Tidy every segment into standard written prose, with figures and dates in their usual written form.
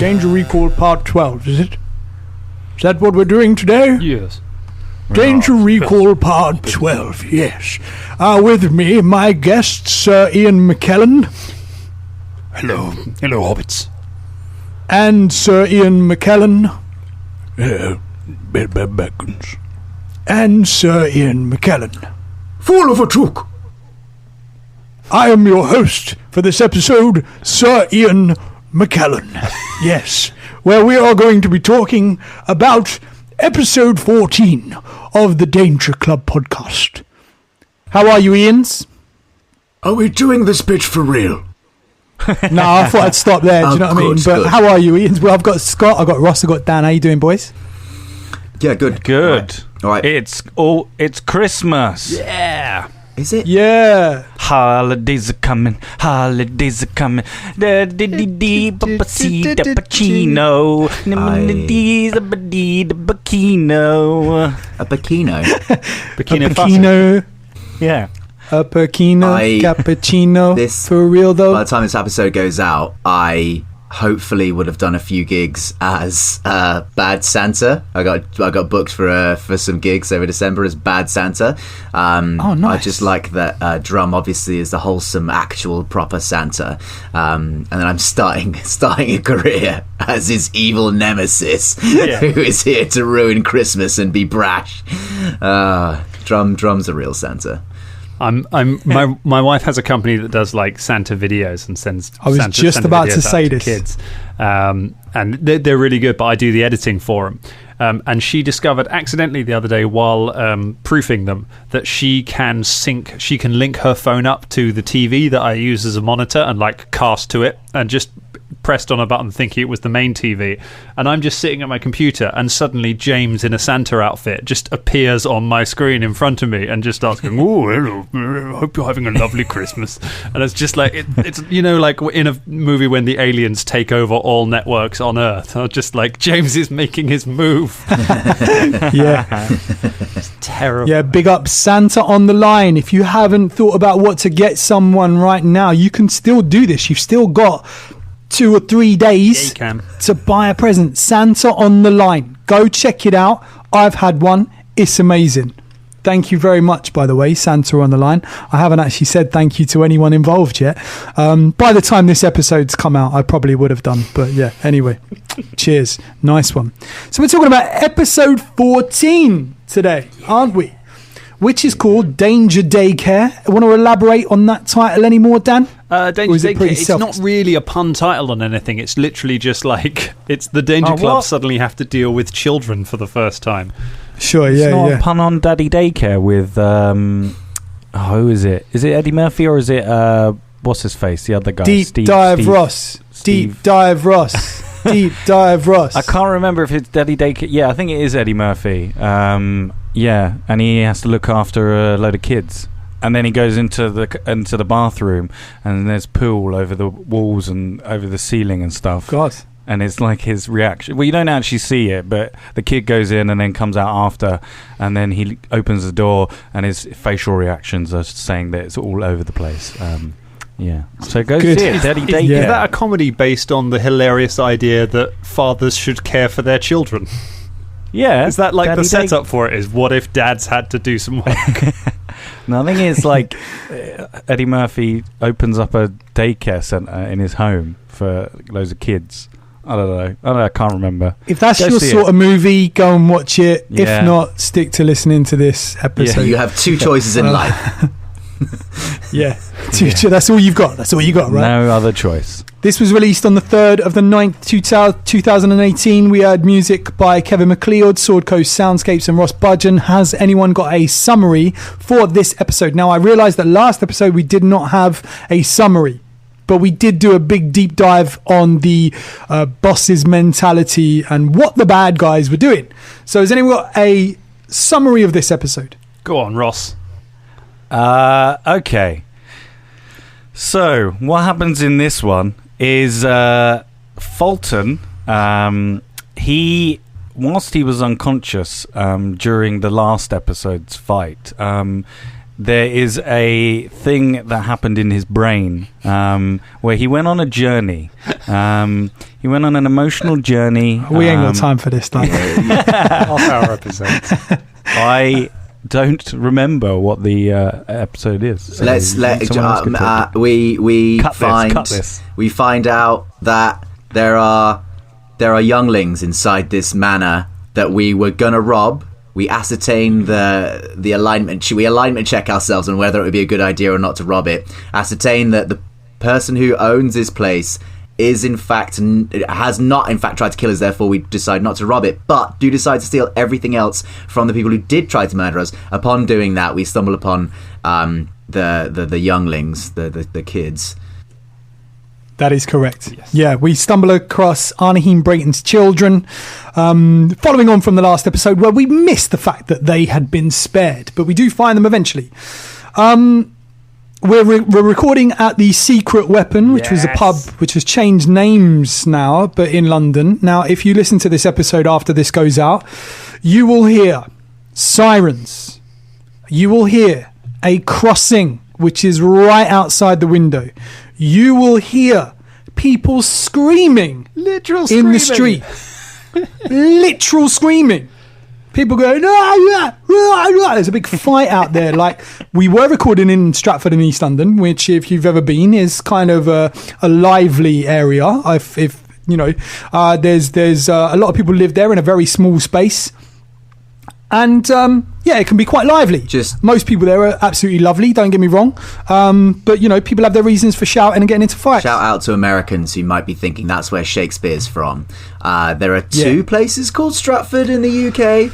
Danger Recall Part 12, is it? Is that what we're doing today? Yes. Danger Recall Part 12, yes. With me, my guest, Sir Ian McKellen. Hello. Hello, hobbits. And Sir Ian McKellen. Hello, Beckons. And Sir Ian McKellen. Fool of a chook! I am your host for this episode, Sir Ian McKellen. Yes, where we are going to be talking about episode 14 of the Danger Club podcast. How are you, Ians? Are we doing this bitch for real? No, I thought I'd stop there, do you know what I mean? But how are you, Ians? Well, I've got Scott, I've got Ross, I've got Dan. How you doing, boys? Yeah, good. Good. All right. It's Christmas. Yeah. Is it? Yeah. Holidays are coming. Holidays are coming. Da di di di ba si da pacino. Da bacino. A bikino? Bikino. Yeah. A Perkino, cappuccino. For real, though? By the time this episode goes out, I hopefully would have done a few gigs as Bad Santa. I got booked for some gigs over December as Bad Santa. Oh, nice. I just like that Drum obviously is the wholesome, actual, proper Santa. And then I'm starting a career as his evil nemesis, who is here to ruin Christmas and be brash. Drum's a real Santa. My wife has a company that does like Santa videos and sends. I was just about to say this. Kids, and they're really good. But I do the editing for them. And she discovered accidentally the other day while proofing them that she can link her phone up to the TV that I use as a monitor and like cast to it, and just pressed on a button thinking it was the main TV, and I'm just sitting at my computer and suddenly James in a Santa outfit just appears on my screen in front of me and just starts going, "Oh, hello, hope you're having a lovely Christmas." And it's just like it's like in a movie when the aliens take over all networks on Earth. I'm just like, James is making his move. Yeah. It's terrible. Yeah, big up Santa on the line. If you haven't thought about what to get someone right now, you can still do this. You've still got 2 or 3 days to buy a present. Santa on the line. Go check it out. I've had one. It's amazing. Thank you very much, by the way, Santa on the line. I haven't actually said thank you to anyone involved yet. By the time this episode's come out, I probably would have done. But yeah, anyway, cheers. Nice one. So we're talking about episode 14 today, aren't we? Which is called Danger Daycare. Want to elaborate on that title anymore, Dan? Danger Daycare, it's not really a pun title on anything. It's literally just like, it's the Danger Club suddenly have to deal with children for the first time. Sure, it's not a pun on Daddy Daycare with, who is it? Is it Eddie Murphy or is it, what's his face, the other guy? Deep Dive Ross. Deep Dive Ross. I can't remember if it's Daddy Daycare. Yeah, I think it is Eddie Murphy. Yeah, and he has to look after a load of kids, and then he goes into the bathroom, and there's pool over the walls and over the ceiling and stuff. God. And it's like his reaction. Well, you don't actually see it, but the kid goes in and then comes out after, and then he opens the door, and his facial reactions are saying that it's all over the place. Yeah. So go see it. Daddy Daycare. Is that a comedy based on the hilarious idea that fathers should care for their children? Yeah. Is that like Daddy the setup for it is, what if dads had to do some work? No, I think it's like Eddie Murphy opens up a daycare centre in his home for loads of kids. I don't know. I can't remember. If that's your sort of movie, go and watch it. Yeah. If not, stick to listening to this episode. Yeah, you have 2 choices in life. Yeah. That's all you've got. That's all you got, right? No other choice. This was released on the 3rd of the 9th, 2018. We heard music by Kevin MacLeod, Sword Coast Soundscapes, and Ross Budgeon. Has anyone got a summary for this episode? Now, I realised that last episode we did not have a summary, but we did do a big deep dive on the boss's mentality and what the bad guys were doing. So has anyone got a summary of this episode? Go on, Ross. Okay. So, what happens in this one is Fulton, whilst he was unconscious during the last episode's fight, there is a thing that happened in his brain where he went on a journey. He went on an emotional journey. We ain't got time for this, though. Half-hour episodes. I don't remember what the episode is. So we cut this. We find out that there are younglings inside this manor that we were gonna rob. We ascertain the alignment. Should we alignment check ourselves on whether it would be a good idea or not to rob it? Ascertain that the person who owns this place has not in fact tried to kill us, therefore we decide not to rob it, but do decide to steal everything else from the people who did try to murder us. Upon doing that, we stumble upon the younglings, the kids. That is correct. Yes. Yeah, we stumble across Arnahim Brayton's children, following on from the last episode where we missed the fact that they had been spared, but we do find them eventually. We're recording at the Secret Weapon, which was a pub which has changed names now, but in London. Now, if you listen to this episode after this goes out, you will hear sirens. You will hear a crossing, which is right outside the window. You will hear people screaming in the street. Literal screaming. People going, there's a big fight out there. Like, we were recording in Stratford in East London, which, if you've ever been, is kind of a lively area. There's a lot of people live there in a very small space. And it can be quite lively. Most people there are absolutely lovely, don't get me wrong, but people have their reasons for shouting and getting into fights. Shout out to Americans who might be thinking that's where Shakespeare's from. There are two places called Stratford in the UK.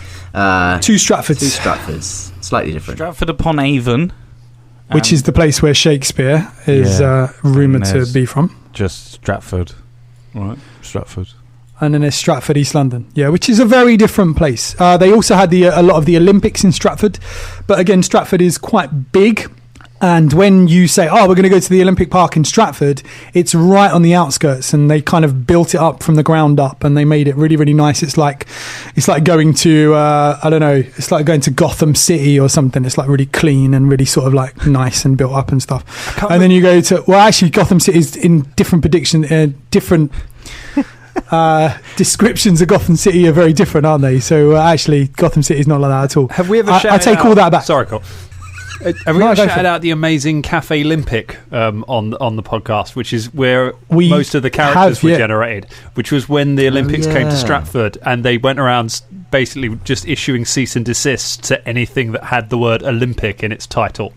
Two Stratfords. Slightly different. Stratford upon Avon, which is the place where Shakespeare is rumoured to be from. Just Stratford. Right, Stratford. And then there's Stratford, East London, which is a very different place. They also had a lot of the Olympics in Stratford, but again, Stratford is quite big. And when you say, "Oh, we're going to go to the Olympic Park in Stratford," it's right on the outskirts, and they kind of built it up from the ground up, and they made it really, really nice. It's like going to I don't know, it's like going to Gotham City or something. It's like really clean and really sort of like nice and built up and stuff. And then you go to Gotham City is in different descriptions of Gotham City are very different, aren't they? So actually, Gotham City is not like that at all. Have we ever? I take all that back. Sorry, Cole. Have we ever shouted out the amazing Cafe Olympic on the podcast, which is where most of the characters were generated, which was when the Olympics came to Stratford, and they went around basically just issuing cease and desist to anything that had the word Olympic in its title.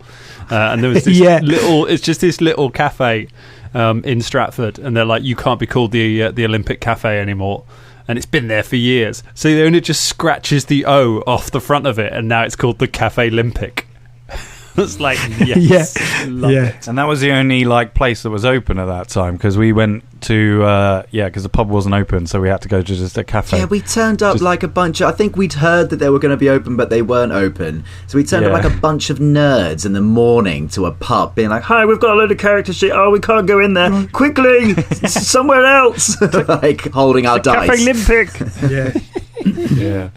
And there was this it's just this little cafe in Stratford, and they're like, you can't be called the Olympic Cafe anymore, and it's been there for years. So then it just scratches the O off the front of it, and now it's called the Cafe Olympic. It's like, yes, it. And that was the only place that was open at that time, because we went to because the pub wasn't open, so we had to go to just a cafe. Yeah, we turned up like a bunch of, I think we'd heard that they were going to be open, but they weren't open. So we turned up like a bunch of nerds in the morning to a pub, being like, "Hi, we've got a load of character shit. Oh, we can't go in there. Quickly, somewhere else." Like holding our dice. Cafe Olympic. Yeah.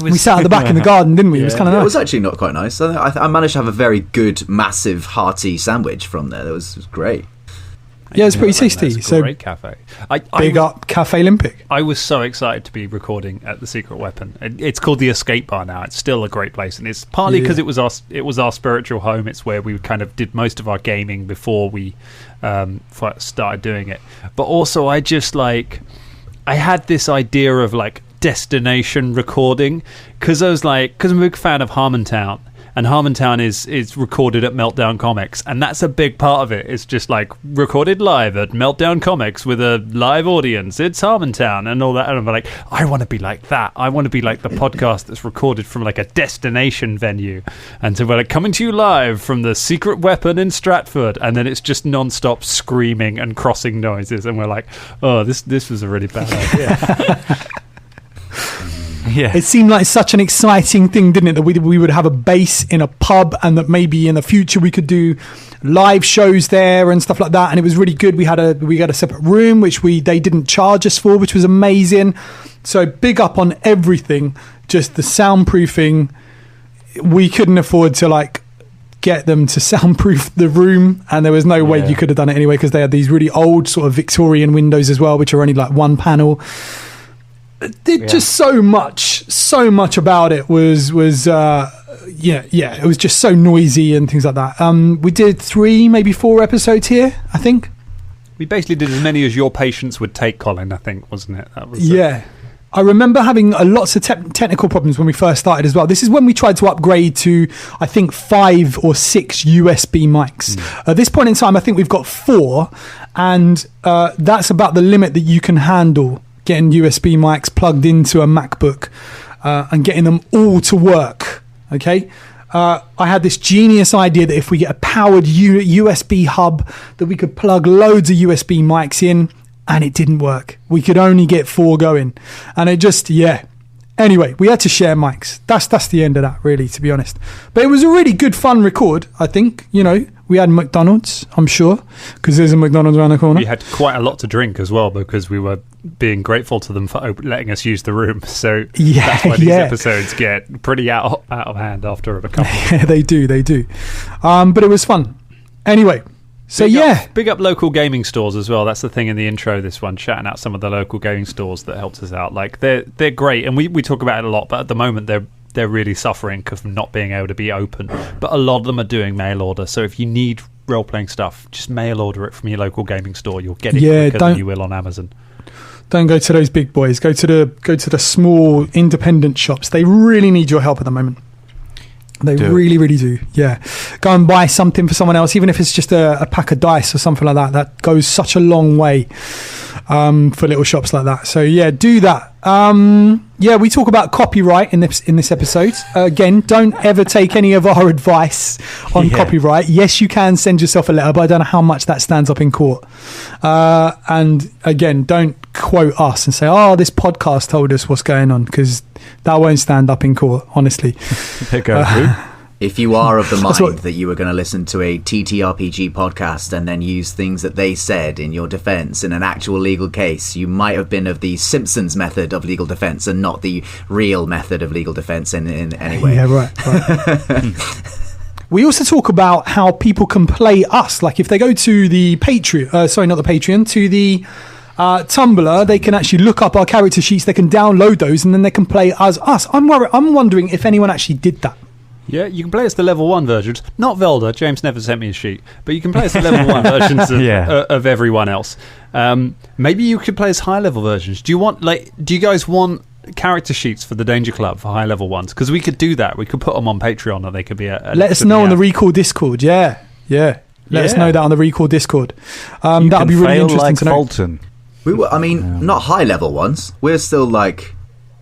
We sat at the back in the garden, didn't we? It was kind of nice. It was actually not quite nice. I managed to have a very good, massive, hearty sandwich from there. That was great. Yeah, it's pretty tasty. It's a great cafe. Big up Cafe Olympic. I was so excited to be recording at the Secret Weapon. It's called the Escape Bar now. It's still a great place, and it's partly because it was our spiritual home. It's where we kind of did most of our gaming before we started doing it. But also, I had this idea of destination recording, because I'm a big fan of Harmontown, and Harmontown is recorded at Meltdown Comics, and that's a big part of it. It's just recorded live at Meltdown Comics with a live audience. It's Harmontown and all that, and I'm like, I want to be like that. I want to be like the podcast that's recorded from a destination venue, and so we're coming to you live from the Secret Weapon in Stratford, and then it's just non-stop screaming and crossing noises, and we're like, oh, this was a really bad idea. Yeah. It seemed like such an exciting thing, didn't it, that we would have a base in a pub, and that maybe in the future we could do live shows there and stuff like that. And it was really good. We got a separate room which they didn't charge us for, which was amazing. So big up on everything. Just the soundproofing, we couldn't afford to get them to soundproof the room, and there was no way you could have done it anyway because they had these really old sort of Victorian windows as well, which are only like one panel. Just so much about it was it was just so noisy and things like that. We did 3, maybe 4 episodes here, I think. We basically did as many as your patience would take, Colin, I think, wasn't it? That was I remember having lots of technical problems when we first started as well. This is when we tried to upgrade to, I think, 5 or 6 USB mics. At this point in time, I think we've got 4, and that's about the limit that you can handle, getting USB mics plugged into a MacBook and getting them all to work, okay? I had this genius idea that if we get a powered USB hub, that we could plug loads of USB mics in, and it didn't work. We could only get 4 going. And it just, Anyway, we had to share mics. That's the end of that, really, to be honest. But it was a really good, fun record, I think. You know, we had McDonald's, I'm sure, because there's a McDonald's around the corner. We had quite a lot to drink as well, because we were being grateful to them for letting us use the room. So that's why these episodes get pretty out of hand after a couple. Yeah, they do. But it was fun. Anyway. So big up local gaming stores as well. That's the thing in the intro. This one, shouting out some of the local gaming stores that helped us out. Like they're great, and we talk about it a lot. But at the moment, they're really suffering because of not being able to be open. But a lot of them are doing mail order. So if you need role playing stuff, just mail order it from your local gaming store. You'll get it quicker than you will on Amazon. Don't go to those big boys. Go to the small independent shops. They really need your help at the moment. They really, really do. Yeah. Go and buy something for someone else, even if it's just a pack of dice or something like that. That goes such a long way for little shops like that. So, yeah, do that. We talk about copyright in this episode. Again, don't ever take any of our advice on copyright. Yes, you can send yourself a letter, but I don't know how much that stands up in court. And, again, don't quote us and say, this podcast told us what's going on, because that won't stand up in court, honestly. If you are of the mind that you were going to listen to a TTRPG podcast and then use things that they said in your defense in an actual legal case, you might have been of the Simpsons method of legal defense and not the real method of legal defense in any way. Yeah, right. We also talk about how people can play us. Like if they go to the Patreon, to the Tumblr, they can actually look up our character sheets, they can download those, and then they can play as us. I'm wondering if anyone actually did that. Yeah, you can play as the level 1 versions. Not Velda. James never sent me a sheet. But you can play as the level 1 versions of everyone else. Maybe you could play as high level versions. Do you guys want character sheets for the Danger Club for high level ones? Because we could do that. We could put them on Patreon, and they could be let us know on the Recall Discord. Let us know that on the Recall Discord. That would be really interesting to know. Fulton. Not high level ones. We're still like,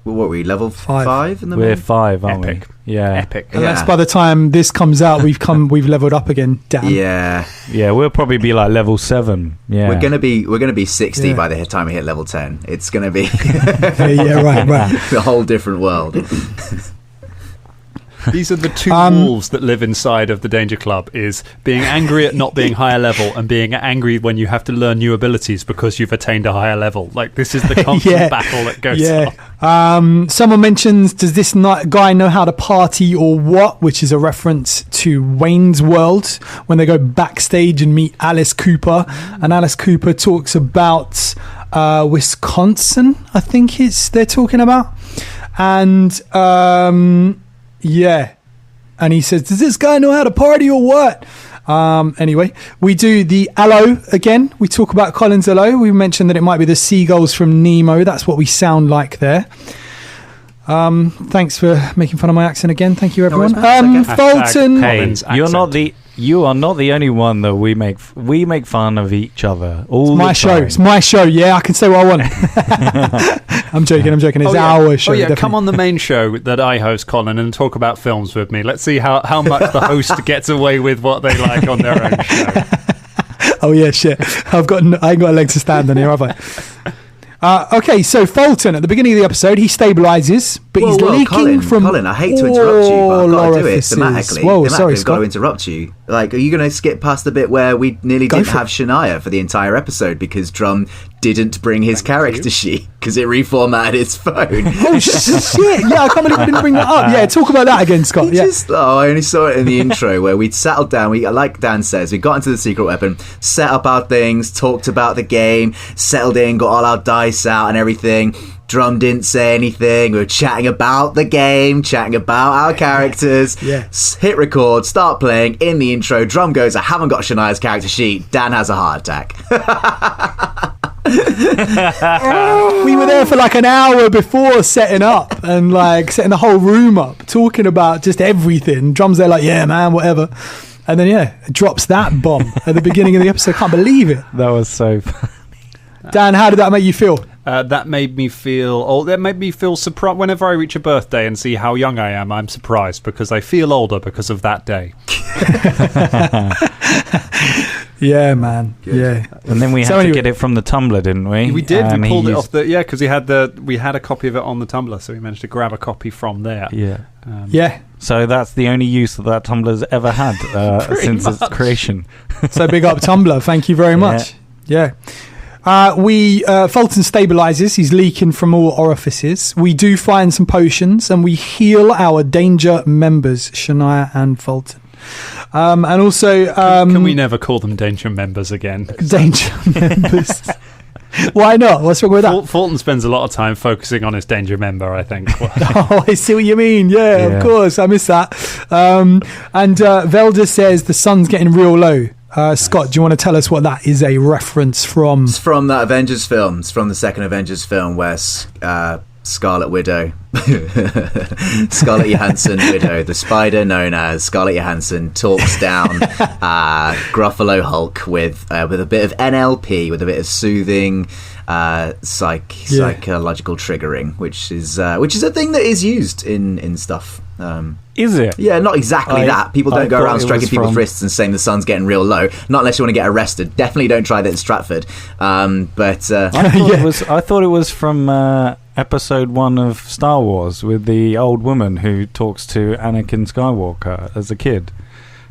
what were we, level 5 in the We're 5, aren't we? Yeah. Epic. Unless by the time this comes out, we've leveled up again. Damn. Yeah, we'll probably be like level 7. Yeah, we're gonna be 60 by the time we hit level 10. It's gonna be right. a whole different world. These are the two wolves that live inside of the Danger Club, is being angry at not being higher level and being angry when you have to learn new abilities because you've attained a higher level. Like, this is the constant battle that goes on. Someone mentions, does this guy know how to party or what? Which is a reference to Wayne's World, when they go backstage and meet Alice Cooper. And Alice Cooper talks about Wisconsin, I think they're talking about. And... and he says, does this guy know how to party or what? Anyway, we do the allo again. We talk about Colin's allo. We mentioned that it might be the seagulls from Nemo. That's what we sound like there. Thanks for making fun of my accent again. Thank you, everyone. Fulton. Hey, you are not the only one that we make fun of each other all the time. It's my show. Yeah, I can say what I want. I'm joking. It's our show. Definitely. Come on the main show that I host, Colin, and talk about films with me. Let's see how much the host gets away with what they like on their own show. Oh yeah, shit. I ain't got a leg to stand on here, have I? Okay, so Fulton, at the beginning of the episode, he stabilises, but he's leaking from Colin, I hate to interrupt you, but I've got to do it thematically. Sorry, Scott. I've got to interrupt you. Like, are you going to skip past the bit where we nearly didn't have Shania for the entire episode because Drum didn't bring his character sheet because it reformatted his phone? Oh, shit. Yeah, I can't believe we didn't bring that up. Yeah, talk about that again, Scott. Yeah. I only saw it in the intro where we'd settled down. Like Dan says, we got into the secret weapon, set up our things, talked about the game, settled in, got all our dice out and everything. Drum didn't say anything. We were chatting about the game, chatting about our characters. Yeah. Hit record, start playing. In the intro, Drum goes, I haven't got Shania's character sheet. Dan has a heart attack. We were there for like an hour before setting up and like setting the whole room up, talking about just everything. Drum's there like, yeah, man, whatever. And then, it drops that bomb at the beginning of the episode. Can't believe it. That was so funny. Dan, how did that make you feel? That made me feel old. That made me feel surprised. Whenever I reach a birthday and see how young I am, I'm surprised because I feel older because of that day. Yeah, man. Good. Yeah. And then we had to get it from the Tumblr, didn't we? We did. We pulled it off the because we had a copy of it on the Tumblr, so we managed to grab a copy from there. Yeah. Yeah. So that's the only use that Tumblr's ever had since its creation. So big up Tumblr. Thank you very much. Yeah. Fulton stabilizes. He's leaking from all orifices. We do find some potions and we heal our danger members, Shania and Fulton. And also, can we never call them danger members again? Danger members. Why not? What's wrong with that? Fulton spends a lot of time focusing on his danger member, I think. Oh, I see what you mean. Yeah, of course. I missed that. And Velda says the sun's getting real low. Scott, do you want to tell us what that is a reference from? It's from that Avengers film. It's from the second Avengers film where Scarlet Widow, Scarlett Johansson Widow, the spider known as Scarlett Johansson, talks down Gruffalo Hulk with a bit of NLP, with a bit of soothing psychological triggering, which is a thing that is used in stuff. Is it? Yeah, not exactly that. People don't go around striking people's wrists and saying the sun's getting real low. Not unless you want to get arrested. Definitely don't try that in Stratford. I thought it was from episode 1 of Star Wars with the old woman who talks to Anakin Skywalker as a kid,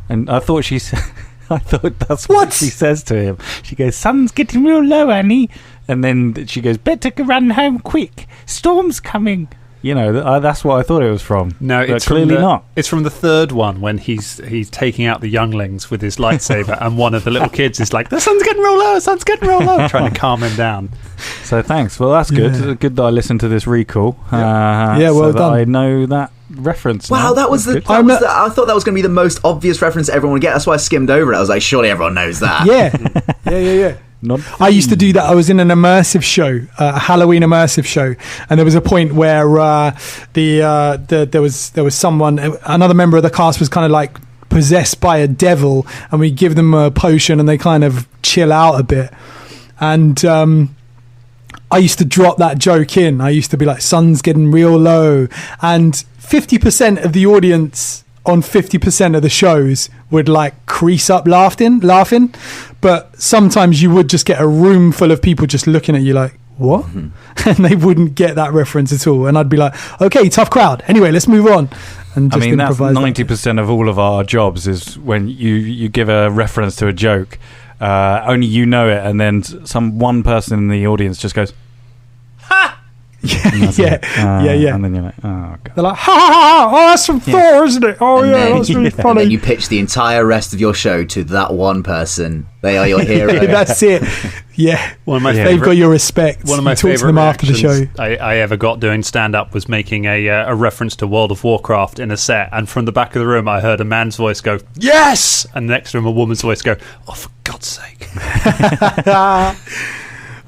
and I thought she said. I thought that's what she says to him. She goes, "Sun's getting real low, Annie," and then she goes, "Better run home quick. Storm's coming." You know, that's what I thought it was from. No, it's clearly not. It's from the third one when he's taking out the younglings with his lightsaber, and one of the little kids is like, "The sun's getting real low. Sun's getting real low," trying to calm him down. So thanks. Well, that's good. Yeah. Good that I listened to this recall. Well so done. I know that reference. Wow, now. that was I thought that was going to be the most obvious reference everyone would get. That's why I skimmed over it. I was like, surely everyone knows that. Yeah. I used to do that. I was in an immersive show, a Halloween immersive show, and there was a point where there was someone, another member of the cast was kind of like possessed by a devil, and we give them a potion and they kind of chill out a bit. And I used to drop that joke in. I used to be like, "Sun's getting real low," and 50% of the audience on 50% of the shows would like crease up laughing, but sometimes you would just get a room full of people just looking at you like, what? Mm-hmm. And they wouldn't get that reference at all, and I'd be like, okay, tough crowd, anyway, let's move on. And just that's 90% of all of our jobs is when you give a reference to a joke, only you know it, and then one person in the audience just goes, ha! Yeah. And then you're like, oh god. They're like, ha ha ha! Oh, that's from Thor, isn't it? Oh, that's really funny. And then you pitch the entire rest of your show to that one person. They are your hero. That's it. Yeah. They've got your respect. One of my favourite them after the show. I ever got doing stand-up was making a reference to World of Warcraft in a set, and from the back of the room I heard a man's voice go, "Yes!" and next to him a woman's voice go, "Oh, for God's sake."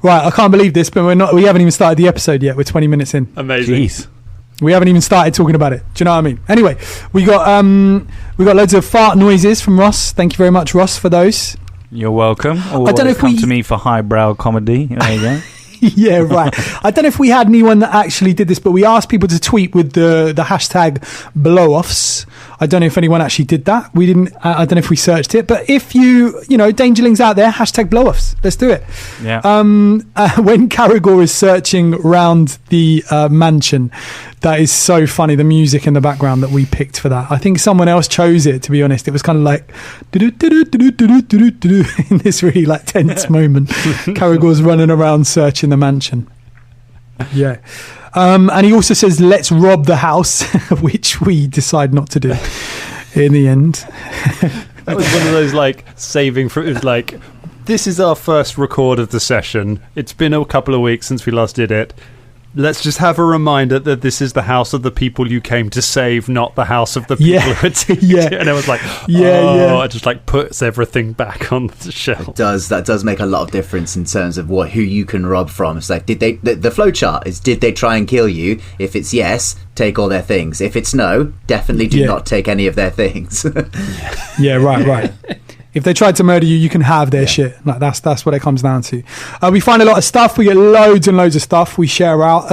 Right, I can't believe this, but we haven't even started the episode yet. We're 20 minutes in. Amazing. Jeez. We haven't even started talking about it. Do you know what I mean? Anyway, we got loads of fart noises from Ross. Thank you very much, Ross, for those. You're welcome. I don't know if come to me for highbrow comedy. There you go. Yeah, right. I don't know if we had anyone that actually did this, but we asked people to tweet with the hashtag blow-offs I don't know if anyone actually did that. We didn't. I don't know if we searched it. But if Dangerlings out there, #blow-offs. Let's do it. Yeah. When Caragor is searching round the mansion, that is so funny. The music in the background that we picked for that. I think someone else chose it, to be honest. It was kind of like in this really like tense moment. Caragor's running around searching the mansion. Yeah. And he also says, let's rob the house, which we decide not to do in the end. That was one of those like saving for, it was like, this is our first record of the session. It's been a couple of weeks since we last did it. Let's just have a reminder that this is the house of the people you came to save, not the house of the people who attacked you. And it was like, it just like puts everything back on the shelf. That does make a lot of difference in terms of who you can rob from. It's like, did they? The flowchart is, did they try and kill you? If it's yes, take all their things. If it's no, definitely do not take any of their things. Right. If they tried to murder you, you can have their shit. Like that's what it comes down to. We find a lot of stuff. We get loads and loads of stuff. We share out.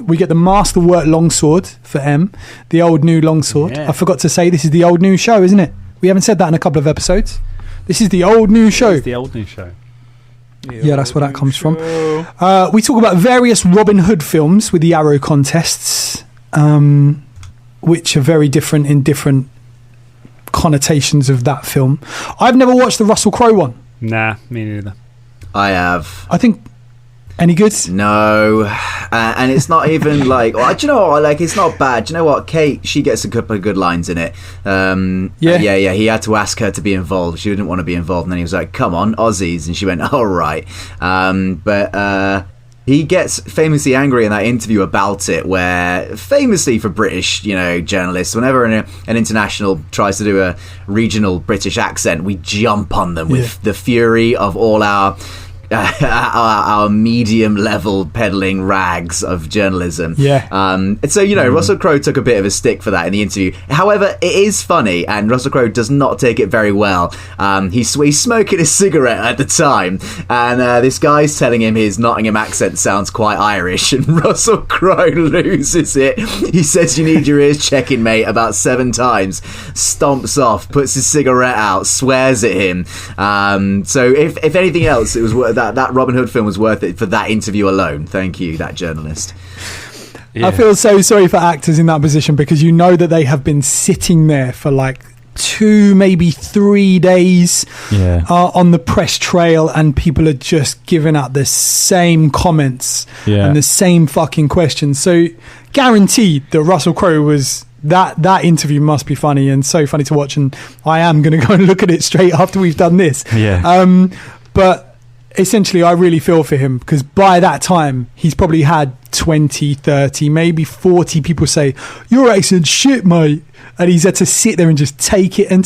We get the Masterwork longsword for M, the old new longsword. I forgot to say this is the old new show, isn't it? We haven't said that in a couple of episodes. This is the old new show. It's the old new show. That's where that comes from. We talk about various Robin Hood films with the arrow contests, which are very different in different connotations of that film. I've never watched the Russell Crowe one. Nah, me neither. I have. I think any good? No, and it's not even like. Do you know what? Like, it's not bad. Do you know what? Kate, she gets a couple of good lines in it. Yeah. He had to ask her to be involved. She didn't want to be involved, and then he was like, "Come on, Aussies," and she went, "All right." But he gets famously angry in that interview about it, where famously for British, journalists, whenever an international tries to do a regional British accent, we jump on them with the fury of all our medium level peddling rags of journalism. And so Russell Crowe took a bit of a stick for that in the interview. However, it is funny, and Russell Crowe does not take it very well. He's smoking a cigarette at the time, and this guy's telling him his Nottingham accent sounds quite Irish, and Russell Crowe loses it. He says, "You need your ears checking, mate," about 7 times, stomps off, puts his cigarette out, swears at him. So if anything else, it was that Robin Hood film was worth it for that interview alone. Thank you, that journalist. I feel so sorry for actors in that position, because you know that they have been sitting there for like 2, maybe 3 days on the press trail, and people are just giving out the same comments and the same fucking questions. So guaranteed that Russell Crowe was that interview must be funny, and so funny to watch, and I am going to go and look at it straight after we've done this. But essentially, I really feel for him, because by that time he's probably had 20, 30, maybe 40 people say, "Your accent's shit, mate," and he's had to sit there and just take it, and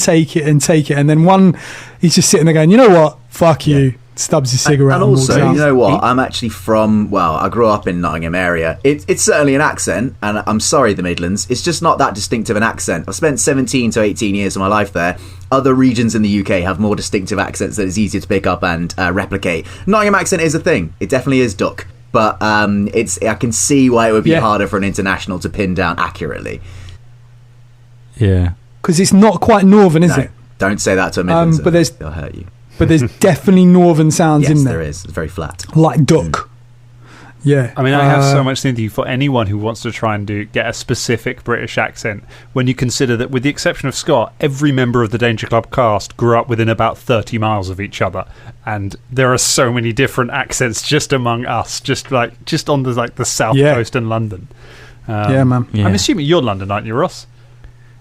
then he's just sitting there going, "You know what, fuck you," stubs his cigarette and also, you know what, I'm actually from, I grew up in Nottingham area. It's certainly an accent, and I'm sorry, the Midlands, it's just not that distinctive an accent. I've spent 17 to 18 years of my life there. Other regions in the UK have more distinctive accents that is easier to pick up and replicate. Nottingham accent is a thing. It definitely is, Duck. But I can see why it would be harder for an international to pin down accurately. Yeah. Because it's not quite northern, is it? Don't say that to a Midlands. But they'll hurt you. But there's definitely northern sounds in there. Yes, there is. It's very flat. Like duck. Yeah. I mean, I have so much sympathy for anyone who wants to try and get a specific British accent, when you consider that, with the exception of Scott, every member of the Danger Club cast grew up within about 30 miles of each other, and there are so many different accents just among us, just on the south coast and London. Man. Yeah. I'm assuming you're London, aren't you, Ross?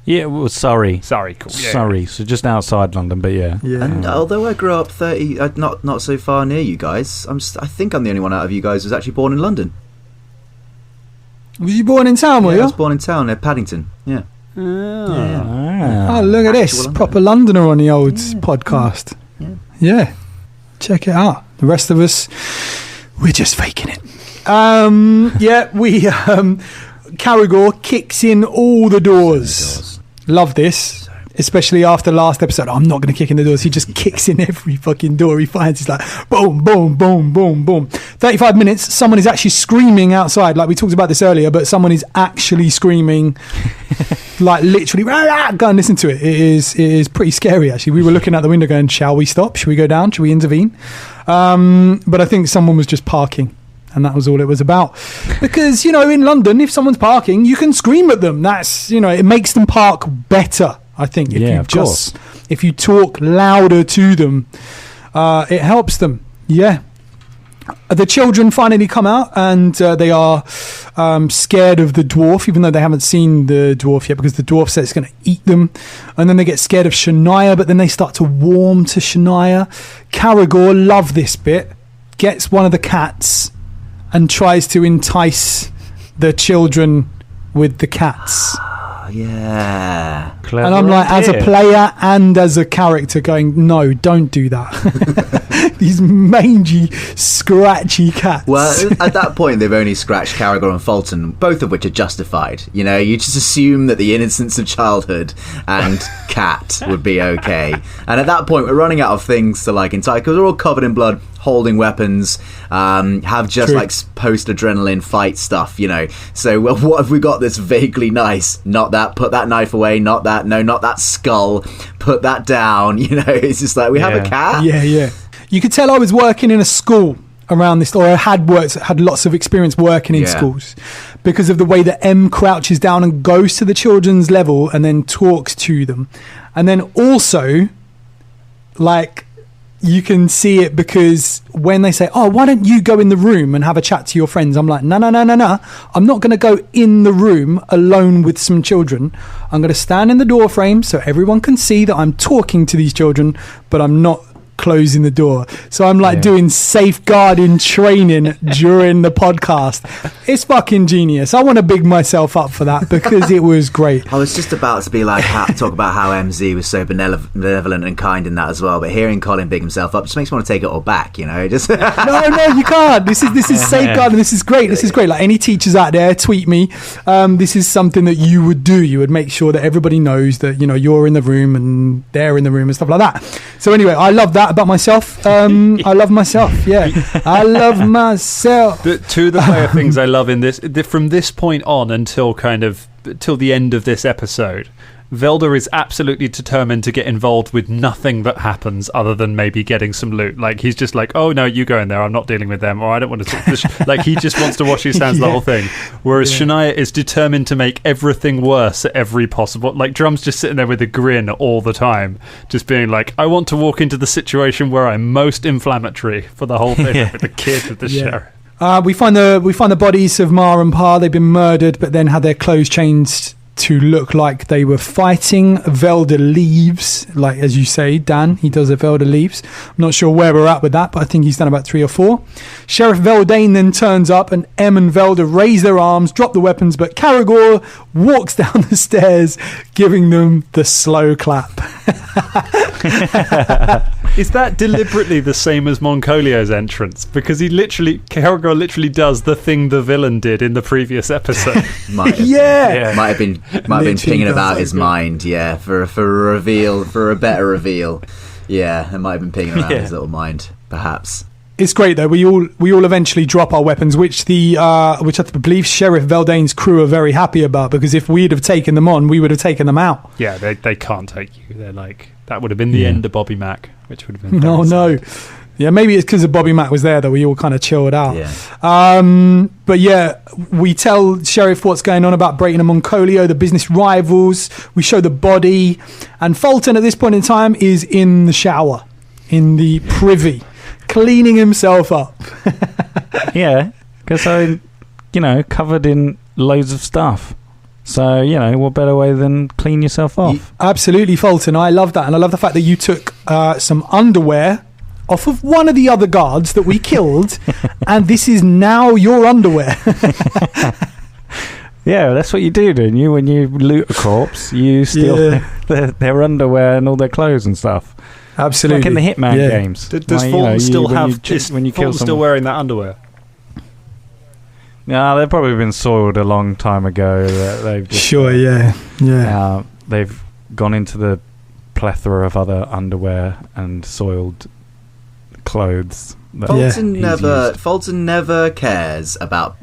Yeah, well, Surrey. Surrey, cool. Yeah. Surrey, so just outside London, but yeah. And although I grew up 30, not so far near you guys, I think I'm the only one out of you guys who's actually born in London. Was you born in town, were you? I was born in town, near Paddington, yeah. Oh, look at this. Proper Londoner on the old podcast. Yeah. Check it out. The rest of us, we're just faking it. Caragor kicks in all the doors. Love this. especially after last episode. I'm not going to kick in the doors. He just kicks in every fucking door he finds. He's like, boom, boom, boom, boom, boom. 35 minutes, someone is actually screaming outside. Like we talked about this earlier, but someone is actually screaming, like literally, go and listen to it. It is pretty scary, actually. We were looking out the window going, shall we stop? Should we go down? Should we intervene? But I think someone was just parking. And that was all it was about. Because, you know, in London, if someone's parking, you can scream at them. That's, you know, it makes them park better, I think. If you talk louder to them, it helps them. Yeah. The children finally come out and they are scared of the dwarf, even though they haven't seen the dwarf yet, because the dwarf says it's going to eat them. And then they get scared of Shania, but then they start to warm to Shania. Caragor, love this bit, gets one of the cats and tries to entice the children with the cats. Yeah. Clever and I'm like, idea. As a player and as a character going, no, don't do that. These mangy, scratchy cats. Well, at that point, they've only scratched Caragor and Fulton, both of which are justified. You know, you just assume that the innocence of childhood and cat would be okay. And at that point, we're running out of things to like entice, because we're all covered in blood, holding weapons, have just like post-adrenaline fight stuff, you know. So what have we got that's vaguely nice? Not that, put that knife away, not that, no, not that skull, put that down, you know. It's just like, we have a cat? Yeah. You could tell I was working in a school around this, or I had lots of experience working in schools, because of the way that M crouches down and goes to the children's level and then talks to them. And then also, like, you can see it because when they say, oh, why don't you go in the room and have a chat to your friends? I'm like, no. I'm not going to go in the room alone with some children. I'm going to stand in the door frame so everyone can see that I'm talking to these children, but I'm not closing the door. So I'm like doing safeguarding training during the podcast. It's fucking genius. I want to big myself up for that because it was great. I was just about to be like, talk about how MZ was so benevolent and kind in that as well, but hearing Colin big himself up just makes me want to take it all back, you know. Just no, you can't. This is safeguarding. This is great. Like any teachers out there, tweet me. This is something that you would do. You would make sure that everybody knows that, you know, you're in the room and they're in the room and stuff like that. So anyway, I love that about myself. I love myself. I love myself. Two of the player things I love in this, from this point on until the end of this episode, Velda is absolutely determined to get involved with nothing that happens other than maybe getting some loot. Like, he's just like, oh no, you go in there, I'm not dealing with them, or I don't want to talk to this. Like, he just wants to wash his hands the whole thing. Whereas Shania is determined to make everything worse at every possible. Like, Drum's just sitting there with a grin all the time, just being like, I want to walk into the situation where I'm most inflammatory for the whole thing with the kid, with the sheriff. We find the bodies of Ma and Pa. They've been murdered, but then had their clothes changed to look like they were fighting. Velda leaves, like as you say, Dan, he does a Velda leaves. I'm not sure where we're at with that, but I think he's done about 3 or 4. Sheriff Veldane then turns up and M and Velda raise their arms, drop the weapons, but Caragor walks down the stairs giving them the slow clap. Is that deliberately the same as Moncolio's entrance? Because Caragor literally does the thing the villain did in the previous episode. Might have been pinging about his mind, for a reveal, for a better reveal. Yeah, it might have been pinging around his little mind, perhaps. It's great though. We all eventually drop our weapons, which I believe Sheriff Veldane's crew are very happy about, because if we'd have taken them on, we would have taken them out. Yeah, they can't take you. They're like, that would have been the end of Bobby Mack, which would have been no. Yeah, maybe it's because of Bobby Mack was there that we all kind of chilled out. But yeah, we tell Sheriff what's going on about Brayton and Moncolio, the business rivals. We show the body, and Fulton at this point in time is in the shower, in the privy, cleaning himself up. Because covered in loads of stuff. So, what better way than clean yourself off? Absolutely, Fulton. I love that. And I love the fact that you took some underwear off of one of the other guards that we killed, and this is now your underwear. Yeah, that's what you do, don't you? When you loot a corpse, you steal their underwear and all their clothes and stuff. Absolutely. Like in the Hitman games. Does Fulton still wearing that underwear? No, they've probably been soiled a long time ago. They've just, they've gone into the plethora of other underwear and soiled clothes. Fulton never cares about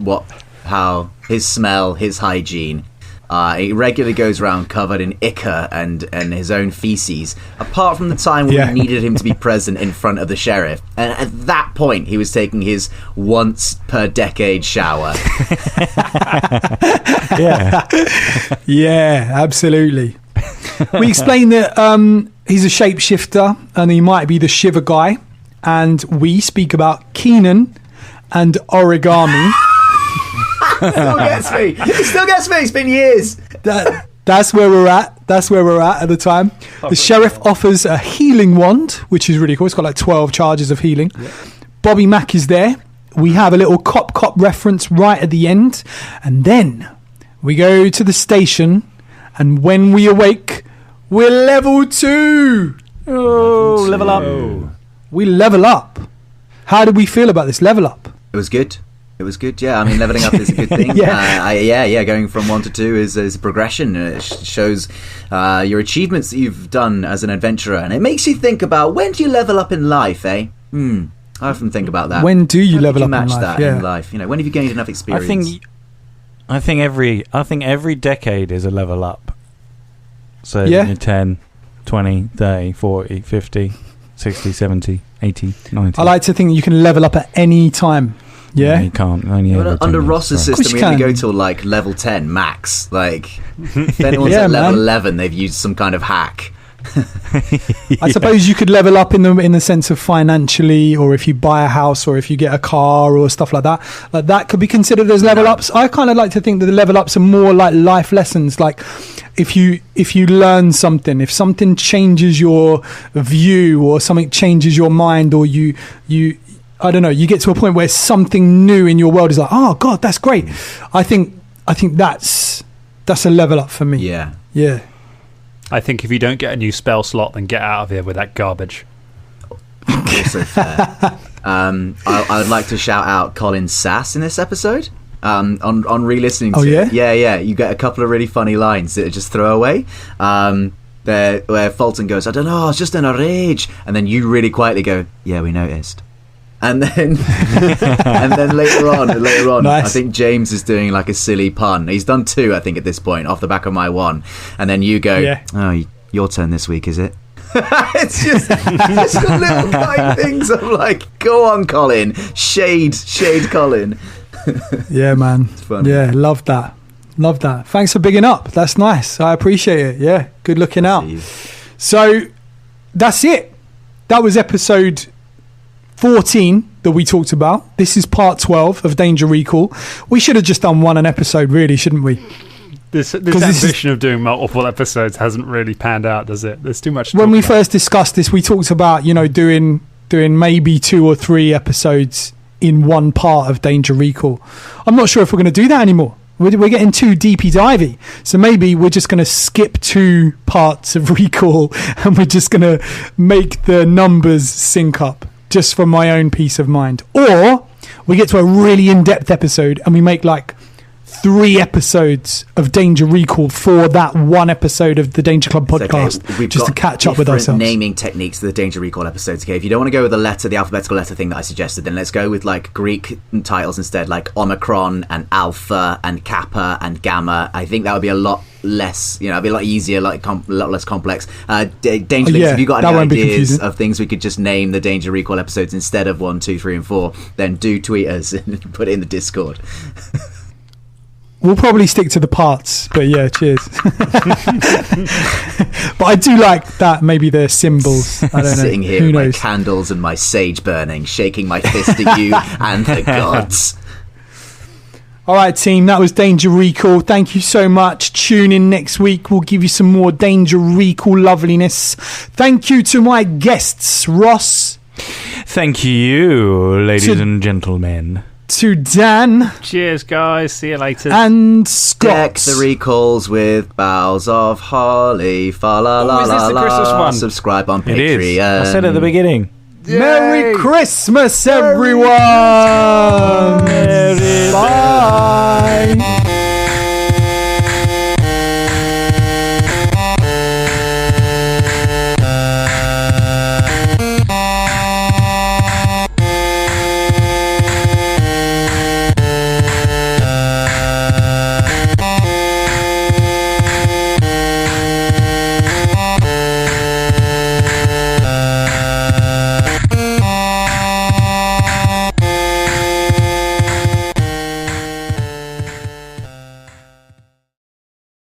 how his smell, his hygiene. He regularly goes around covered in ichor and his own feces, apart from the time when we needed him to be present in front of the sheriff. And at that point, he was taking his once per decade shower. Yeah, absolutely. We explained that he's a shapeshifter and he might be the Shiver guy. And we speak about Keenan and origami. It still gets me. It's been years. That's where we're at. That's where we're at the time. The sheriff offers a healing wand, which is really cool. It's got like 12 charges of healing. Yeah. Bobby Mack is there. We have a little cop reference right at the end. And then we go to the station. And when we awake, we're level 2. Oh, level up. We level up. How did we feel about this level up? It was good. Yeah. I mean, leveling up is a good thing. Going from 1 to 2 is a progression. It shows your achievements that you've done as an adventurer, and it makes you think about, when do you level up in life, eh? I often think about that. When do you level up in life? Match that in life. You know, when have you gained enough experience? I think every decade is a level up. So you're 10, 20, 30, 40, 50, 60, 70, 80, 90. I like to think that you can level up at any time. Yeah, no, you can't. Under Ross's system, we only go till like level 10 max. Like, if anyone's at level 11, they've used some kind of hack. I suppose you could level up in the sense of financially, or if you buy a house, or if you get a car, or stuff like that. Like that could be considered as level ups. I kind of like to think that the level ups are more like life lessons. Like if you learn something, if something changes your view, or something changes your mind, or you I don't know, you get to a point where something new in your world is like, oh God, that's great. I think that's a level up for me. Yeah. I think if you don't get a new spell slot, then get out of here with that garbage. Also fair. I would like to shout out Colin's sass in this episode. On re-listening to it. Yeah. You get a couple of really funny lines that are just throwaway. Where Fulton goes, I don't know, I was just in a rage. And then you really quietly go, yeah, we noticed. And then later on, nice. I think James is doing like a silly pun. He's done 2, I think, at this point, off the back of my 1. And then you go, oh, your turn this week, is it? It's just little kind things. I'm like, go on, Colin. Shade Colin. Yeah, man. It's funny. Yeah, love that. Thanks for bigging up. That's nice. I appreciate it. Yeah, good looking out. So that's it. That was episode 14 that we talked about. This is part 12 of Danger Recall. We should have just done one an episode, really, shouldn't we? This ambition of doing multiple episodes hasn't really panned out, does it? There's too much to When we first discussed this, we talked about, doing maybe 2 or 3 episodes in one part of Danger Recall. I'm not sure if we're going to do that anymore. We're getting too deepy-divey. So maybe we're just going to skip 2 parts of Recall and we're just going to make the numbers sync up, just for my own peace of mind. Or we get to a really in-depth episode and we make like 3 episodes of Danger Recall for that one episode of the Danger Club podcast, okay. Just to catch up with ourselves. Naming techniques to the Danger Recall episodes. Okay, if you don't want to go with the alphabetical letter thing that I suggested, then let's go with like Greek titles instead, like Omicron and Alpha and Kappa and Gamma. I think that would be a lot less, it'd be a lot easier, like a lot less complex. Danger Links, if you got any ideas of things we could just name the Danger Recall episodes instead of 1, 2, 3 and 4, then do tweet us and put it in the Discord. We'll probably stick to the parts, but yeah, cheers. But I do like that, maybe the symbols. I don't know. Sitting here with my candles and my sage burning, shaking my fist at you and the gods. All right, team, that was Danger Recall. Thank you so much. Tune in next week. We'll give you some more Danger Recall loveliness. Thank you to my guests, Ross. Thank you, ladies and gentlemen. To Dan. Cheers, guys. See you later. And Scott. Deck the recalls with boughs of holly. Fa la la is this la the la. Christmas one? Subscribe on Patreon. It is. I said at the beginning. Yay. Merry Christmas, everyone. Bye.